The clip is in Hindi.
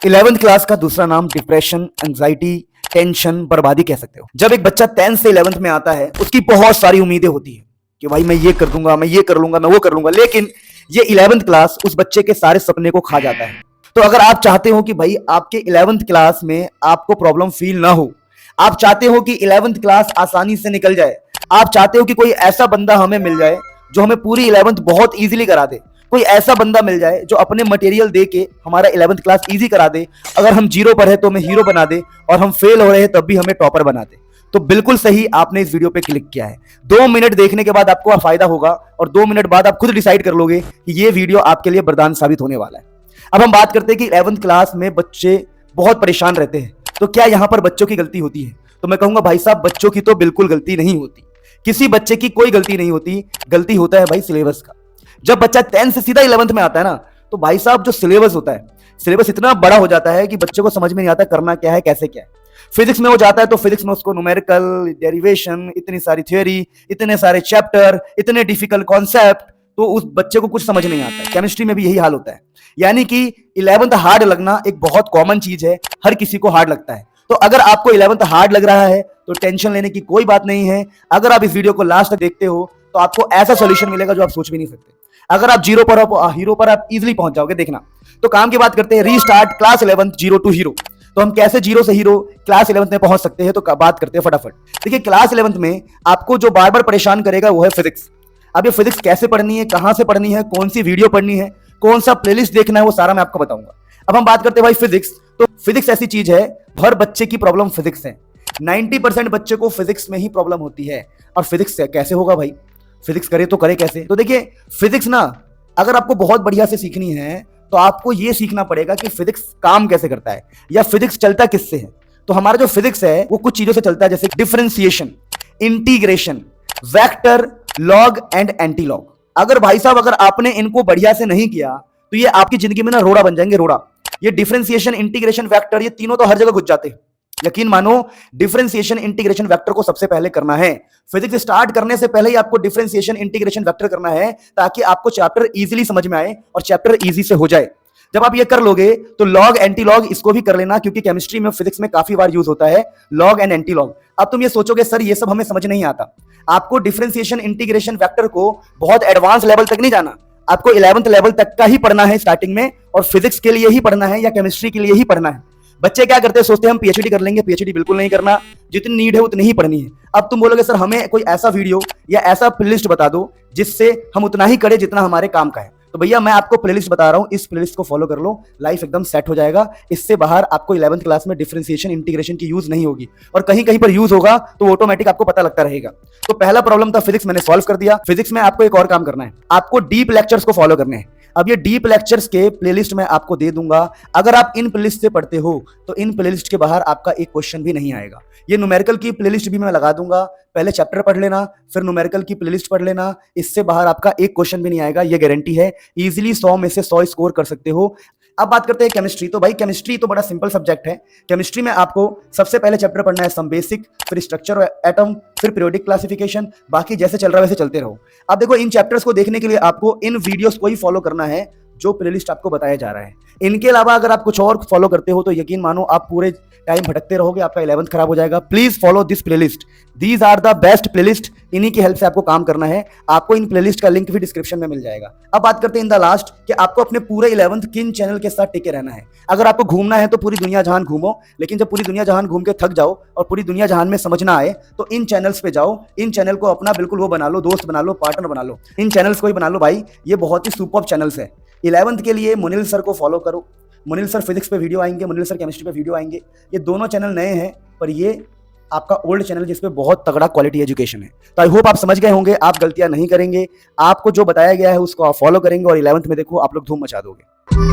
11th क्लास का दूसरा नाम डिप्रेशन, एंजाइटी, टेंशन, बर्बादी कह सकते हो। जब एक बच्चा 10th से 11th में आता है, उसकी बहुत सारी उम्मीदें होती है कि भाई मैं ये कर दूंगा, मैं ये कर लूंगा, मैं वो कर लूंगा, लेकिन ये 11th क्लास उस बच्चे के सारे सपने को खा जाता है। तो अगर आप चाहते हो कि भाई आपके 11th क्लास में आपको प्रॉब्लम फील ना हो, आप चाहते हो कि 11th क्लास आसानी से निकल जाए, आप चाहते हो कि कोई ऐसा बंदा हमें मिल जाए जो हमें पूरी 11th बहुत इजीली करा दे, कोई ऐसा बंदा मिल जाए जो अपने मटेरियल दे के हमारा 11th क्लास इजी करा दे, अगर हम जीरो पर है तो हमें हीरो बना दे, और हम फेल हो रहे हैं तब भी हमें टॉपर बना दे, तो बिल्कुल सही आपने इस वीडियो पे क्लिक किया है। 2 मिनट देखने के बाद आपको फायदा होगा और 2 मिनट बाद आप खुद डिसाइड कर लोगे कि ये वीडियो आपके लिए वरदान साबित होने वाला है। अब हम बात करते हैं कि 11th क्लास में बच्चे बहुत परेशान रहते हैं, तो क्या यहां पर बच्चों की गलती होती है? तो मैं कहूंगा भाई साहब, बच्चों की तो बिल्कुल गलती नहीं होती, किसी बच्चे की कोई गलती नहीं होती, गलती होता है भाई सिलेबस का। जब बच्चा 10th से सीधा 11th में आता है ना, तो भाई साहब जो सिलेबस होता है, सिलेबस इतना बड़ा हो जाता है कि बच्चे को समझ में नहीं आता करना क्या है, कैसे क्या है। फिजिक्स में हो जाता है तो फिजिक्स में उसको न्यूमेरिकल, डेरिवेशन, इतनी सारी थ्योरी, इतने सारे चैप्टर, इतने डिफिकल्ट कॉन्सेप्ट, तो उस बच्चे को कुछ समझ नहीं आता है। केमिस्ट्री में भी यही हाल होता है, यानी कि 11th हार्ड लगना एक बहुत कॉमन चीज है, हर किसी को हार्ड लगता है। तो अगर आपको 11th हार्ड लग रहा है तो टेंशन लेने की कोई बात नहीं है। अगर आप इस वीडियो को लास्ट तक देखते हो तो आपको ऐसा सॉल्यूशन मिलेगा जो आप सोच भी नहीं सकते। अगर आप जीरो पर हो, हीरो पर आप इजीली पहुंच जाओगे, देखना। तो काम की बात करते हैं, restart class 11th zero to hero. तो हम कैसे जीरो से हीरो क्लास 11th में पहुंच सकते हैं, तो बात करते हैं फटाफट। देखिए, क्लास 11th में आपको जो बार बार परेशान करेगा वो है फिजिक्स। अब ये फिजिक्स कैसे पढ़नी है, कहां से पढ़नी है, कौन सी वीडियो पढ़नी है, कौन सा प्लेलिस्ट देखना है, वो सारा मैं आपको बताऊंगा। अब हम बात करते हैं भाई फिजिक्स। तो फिजिक्स ऐसी चीज है, हर बच्चे की प्रॉब्लम फिजिक्स है। 90% बच्चे को फिजिक्स में ही प्रॉब्लम होती है। और फिजिक्स कैसे होगा भाई, फिजिक्स करे तो करे कैसे? तो देखिए, फिजिक्स ना अगर आपको बहुत बढ़िया से सीखनी है तो आपको यह सीखना पड़ेगा कि फिजिक्स काम कैसे करता है या फिजिक्स चलता किससे है। तो हमारा जो फिजिक्स है वो कुछ चीजों से चलता है, जैसे differentiation, integration, vector, log and anti log. अगर भाई साहब अगर आपने इनको बढ़िया से नहीं किया तो ये आपकी जिंदगी में ना रोड़ा बन जाएंगे, रोड़ा। ये डिफरेंशिएशन, इंटीग्रेशन, वेक्टर, ये तीनों तो हर जगह घुस जाते हैं। यकीन मानो, डिफरेंशिएशन, इंटीग्रेशन, वेक्टर को सबसे पहले करना है। फिजिक्स स्टार्ट करने से पहले ही आपको डिफरेंशिएशन, इंटीग्रेशन, वेक्टर करना है, ताकि आपको चैप्टर इजीली समझ में आए और चैप्टर इजी से हो जाए। जब आप ये कर लोगे तो लॉग, एंटी लॉग इसको भी कर लेना, क्योंकि केमिस्ट्री में, फिजिक्स में काफी बार यूज होता है लॉग एंड एंटी लॉग। अब तुम ये सोचोगे सर ये सब हमें समझ नहीं आता। आपको डिफरेंशिएशन, इंटीग्रेशन, वेक्टर को बहुत एडवांस लेवल तक नहीं जाना, आपको 11th लेवल तक का ही पढ़ना है स्टार्टिंग में, और फिजिक्स के लिए ही पढ़ना है या केमिस्ट्री के लिए ही पढ़ना है। बच्चे क्या करते हैं, सोचते हैं हम पीएचडी कर लेंगे। पीएचडी बिल्कुल नहीं करना, जितनी नीड है उतनी ही पढ़नी है। अब तुम बोलोगे सर हमें कोई ऐसा वीडियो या ऐसा प्लेलिस्ट बता दो जिससे हम उतना ही करें जितना हमारे काम का है। तो भैया मैं आपको प्लेलिस्ट बता रहा हूं, इस प्लेलिस्ट को फॉलो कर लो, लाइफ एकदम सेट हो जाएगा। इससे बाहर आपको 11th क्लास में डिफरेंशिएशन, इंटीग्रेशन की यूज नहीं होगी, और कहीं कहीं पर यूज होगा तो ऑटोमेटिक आपको पता लगता रहेगा। तो पहला प्रॉब्लम था फिजिक्स, मैंने सॉल्व कर दिया। फिजिक्स में आपको एक और काम करना है, आपको डीप लेक्चर्स को फॉलो करने हैं। अब ये डीप लेक्चर्स के प्लेलिस्ट मैं आपको दे दूंगा। अगर आप इन प्लेलिस्ट से पढ़ते हो तो इन प्लेलिस्ट के बाहर आपका एक क्वेश्चन भी नहीं आएगा। ये न्यूमेरिकल की प्लेलिस्ट भी मैं लगा दूंगा, पहले चैप्टर पढ़ लेना, फिर न्यूमेरिकल की प्लेलिस्ट पढ़ लेना, इससे बाहर आपका एक क्वेश्चन भी नहीं आएगा, ये गारंटी है। इजीली 100 में से 100 स्कोर कर सकते हो। अब बात करते हैं केमिस्ट्री। तो भाई केमिस्ट्री तो बड़ा सिंपल सब्जेक्ट है। केमिस्ट्री में आपको सबसे पहले चैप्टर पढ़ना है सम बेसिक, फिर स्ट्रक्चर ऑफ एटम, फिर पीरियोडिक क्लासिफिकेशन, बाकी जैसे चल रहा है वैसे चलते रहो। अब देखो, इन चैप्टर्स को देखने के लिए आपको इन वीडियोस को ही फॉलो करना है जो प्लेलिस्ट आपको बताया जा रहा है। इनके अलावा अगर आप कुछ और फॉलो करते हो तो यकीन मानो आप पूरे टाइम भटकते रहोगे, आपका 11th खराब हो जाएगा। Please follow this playlist, these are the best playlist. इन्हीं की हेल्प से आपको काम करना है। आपको इन प्लेलिस्ट का लिंक भी डिस्क्रिप्शन में मिल जाएगा। अब बात करते हैं इन द लास्ट कि आपको अपने पूरे 11th किन चैनल के साथ टिके रहना है। अगर आपको घूमना है तो पूरी दुनिया जहान घूमो, लेकिन जब पूरी दुनिया जहान घूम के थक जाओ और पूरी दुनिया जहान में समझ ना आए तो इन चैनल्स पे जाओ। इन चैनल को अपना बिल्कुल वो बना लो, दोस्त बना लो, पार्टनर बना लो। इन चैनल्स को ही बना लो भाई, ये बहुत ही सुपर्ब चैनल्स है। 11th के लिए मुनील सर को फॉलो करो। मुनील सर फिजिक्स पे वीडियो आएंगे, मुनील सर केमिस्ट्री पे वीडियो आएंगे। ये दोनों चैनल नए हैं, पर ये आपका ओल्ड चैनल जिसपे बहुत तगड़ा क्वालिटी एजुकेशन है। तो आई होप आप समझ गए होंगे, आप गलतियां नहीं करेंगे, आपको जो बताया गया है उसको आप फॉलो करेंगे और 11th में देखो आप लोग धूम मचा दोगे।